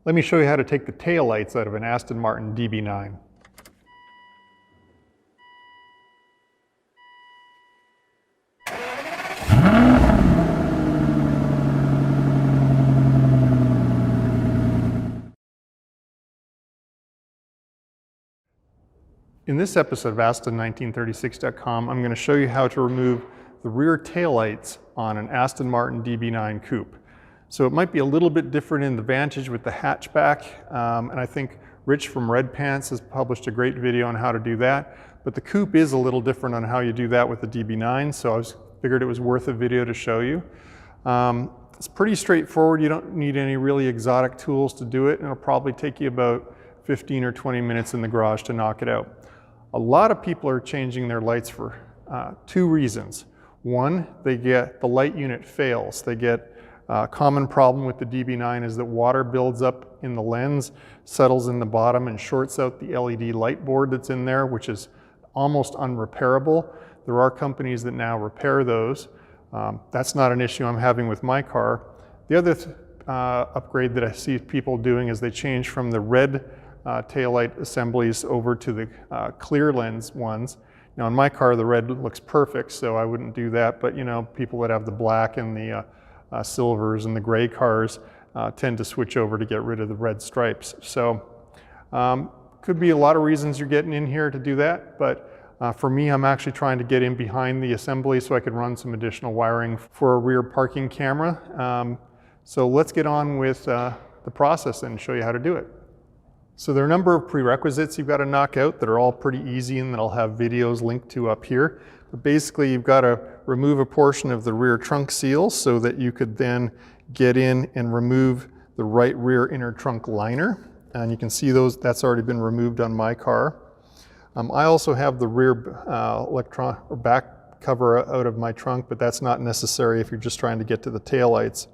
Let me show you how to take the tail lights out of an Aston Martin DB9. In this episode of Aston1936.com, I'm going to show you how to remove the rear taillights on an Aston Martin DB9 Coupe. So it might be a little bit different in the Vantage with the hatchback, and I think Rich from Red Pants has published a great video on how to do that. But the Coupe is a little different on how you do that with the DB9, so I figured it was worth a video to show you. It's pretty straightforward. You don't need any really exotic tools to do it, and it'll probably take you about 15 or 20 minutes in the garage to knock it out. A lot of people are changing their lights for two reasons. One, the light unit fails. They get a common problem with the DB9 is that water builds up in the lens, settles in the bottom, and shorts out the LED light board that's in there, which is almost unrepairable. There are companies that now repair those. That's not an issue I'm having with my car. The other upgrade that I see people doing is they change from the red taillight assemblies over to the clear lens ones. Now in my car the red looks perfect, so I wouldn't do that, but you know, people that have the black and the silvers and the gray cars tend to switch over to get rid of the red stripes. So could be a lot of reasons you're getting in here to do that, but for me, I'm actually trying to get in behind the assembly so I could run some additional wiring for a rear parking camera. So let's get on with the process and show you how to do it. So there are a number of prerequisites you've got to knock out that are all pretty easy and that I'll have videos linked to up here. But basically you've got to remove a portion of the rear trunk seal so that you could then get in and remove the right rear inner trunk liner. And you can see that's already been removed on my car. I also have the rear back cover out of my trunk, but that's not necessary if you're just trying to get to the taillights.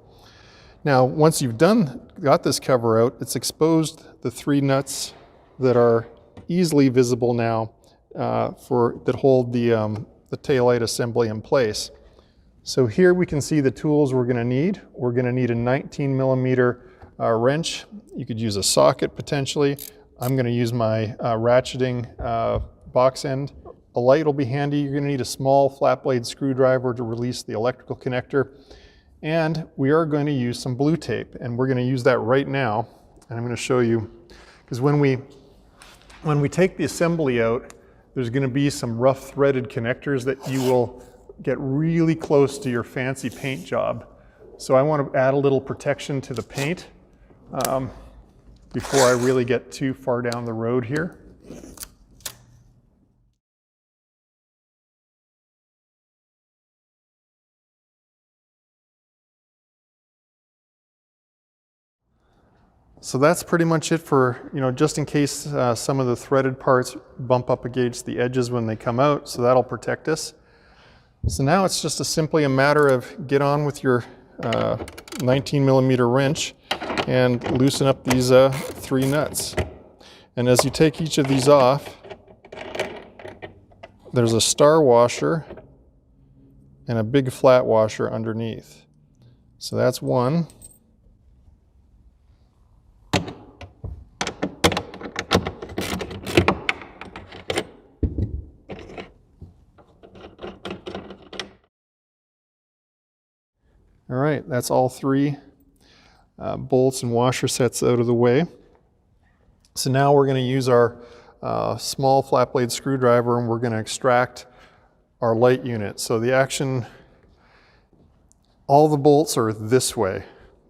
Now, once you've got this cover out, it's exposed the three nuts that are easily visible now that hold the taillight assembly in place. So here we can see the tools we're going to need. We're going to need a 19mm wrench. You could use a socket potentially. I'm going to use my ratcheting box end. A light will be handy. You're going to need a small flat blade screwdriver to release the electrical connector. And we are going to use some blue tape, and we're going to use that right now. And I'm going to show you, because when we take the assembly out, there's going to be some rough threaded connectors that you will get really close to your fancy paint job. So I want to add a little protection to the paint before I really get too far down the road here. So that's pretty much it for, just in case some of the threaded parts bump up against the edges when they come out, so that'll protect us. So now it's just simply a matter of get on with your 19mm wrench and loosen up these three nuts. And as you take each of these off, there's a star washer and a big flat washer underneath. So that's one. All right, that's all three bolts and washer sets out of the way. So now we're going to use our small flat blade screwdriver and we're going to extract our light unit. So all the bolts are this way.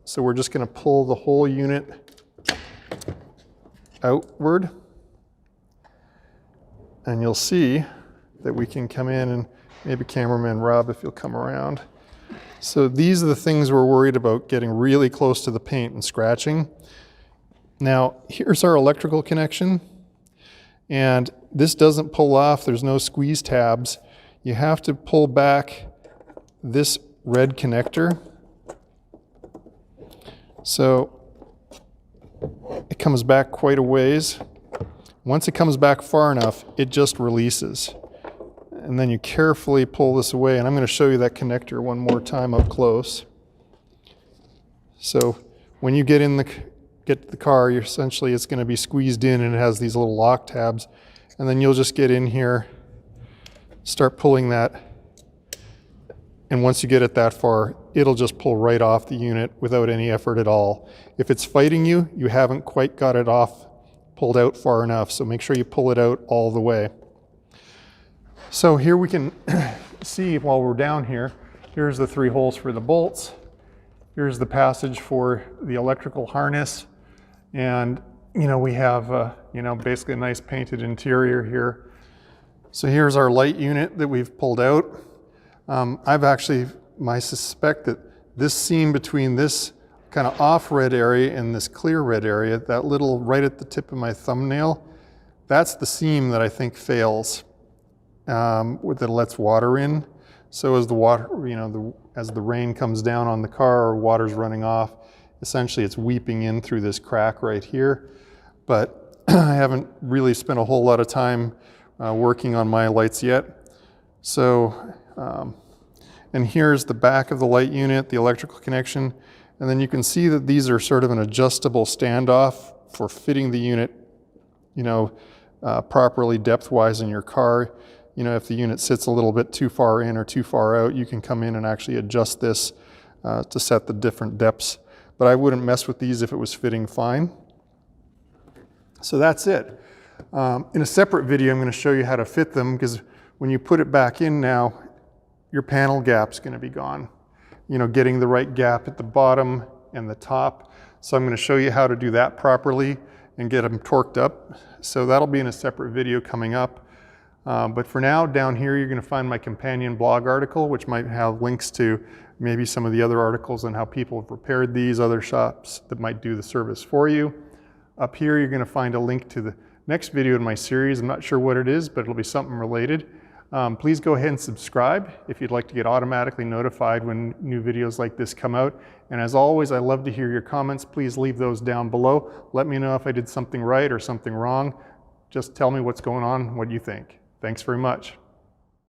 So we're just going to pull the whole unit outward. And you'll see that we can come in, and maybe cameraman Rob, if you'll come around. So these are the things we're worried about, getting really close to the paint and scratching. Now, here's our electrical connection, and this doesn't pull off. There's no squeeze tabs. You have to pull back this red connector. So it comes back quite a ways. Once it comes back far enough, it just releases. And then you carefully pull this away, and I'm going to show you that connector one more time up close. So when you get in the get to the car, essentially it's going to be squeezed in and it has these little lock tabs. And then you'll just get in here, start pulling that. And once you get it that far, it'll just pull right off the unit without any effort at all. If it's fighting you, you haven't quite got it pulled out far enough. So make sure you pull it out all the way. So here we can see while we're down here, here's the 3 holes for the bolts. Here's the passage for the electrical harness. And we have basically a nice painted interior here. So here's our light unit that we've pulled out. I suspect that this seam between this kind of off red area and this clear red area, that little right at the tip of my thumbnail, that's the seam that I think fails, that lets water in. So as the water, as the rain comes down on the car or water's running off, essentially it's weeping in through this crack right here. But I haven't really spent a whole lot of time working on my lights yet. So, and here's the back of the light unit, the electrical connection. And then you can see that these are sort of an adjustable standoff for fitting the unit, properly depth-wise in your car. If the unit sits a little bit too far in or too far out, you can come in and actually adjust this to set the different depths. But I wouldn't mess with these if it was fitting fine. So that's it. In a separate video, I'm going to show you how to fit them, because when you put it back in now, your panel gap's going to be gone. Getting the right gap at the bottom and the top. So I'm going to show you how to do that properly and get them torqued up. So that'll be in a separate video coming up. But for now, down here, you're going to find my companion blog article, which might have links to maybe some of the other articles on how people have repaired these, other shops that might do the service for you. Up here, you're going to find a link to the next video in my series. I'm not sure what it is, but it'll be something related. Please go ahead and subscribe if you'd like to get automatically notified when new videos like this come out. And as always, I love to hear your comments. Please leave those down below. Let me know if I did something right or something wrong. Just tell me what's going on, what you think. Thanks very much.